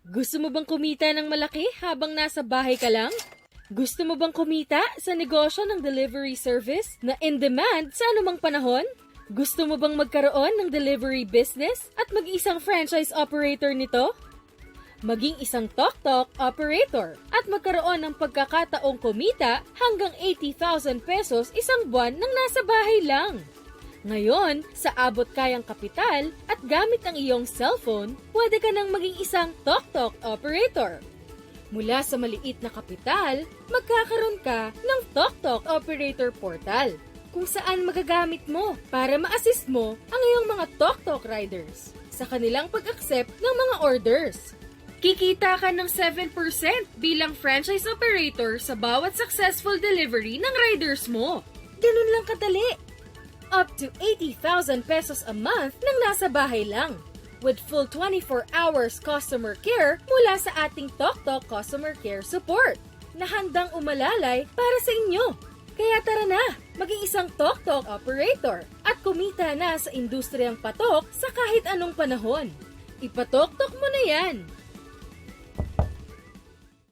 Gusto mo bang kumita ng malaki habang nasa bahay ka lang? Gusto mo bang kumita sa negosyo ng delivery service na in-demand sa anumang panahon? Gusto mo bang magkaroon ng delivery business at mag-isang franchise operator nito? Maging isang tok-tok operator at magkaroon ng pagkakataong kumita hanggang 80,000 pesos isang buwan nang nasa bahay lang. Ngayon, sa abot kayang kapital at gamit ang iyong cellphone, pwede ka nang maging isang tok-tok operator. Mula sa maliit na kapital, magkakaroon ka ng tok-tok operator portal kung saan magagamit mo para ma-assist mo ang iyong mga tok-tok riders sa kanilang pag-accept ng mga orders. Kikita ka ng 7% bilang franchise operator sa bawat successful delivery ng riders mo. Ganun lang kadali. Up to 80,000 pesos a month nang nasa bahay lang. With full 24 hours customer care mula sa ating Tok-Tok Customer Care Support na handang umalalay para sa inyo. Kaya tara na, maging isang Tok-Tok operator at kumita na sa industriyang patok sa kahit anong panahon. Ipatok-tok mo na yan!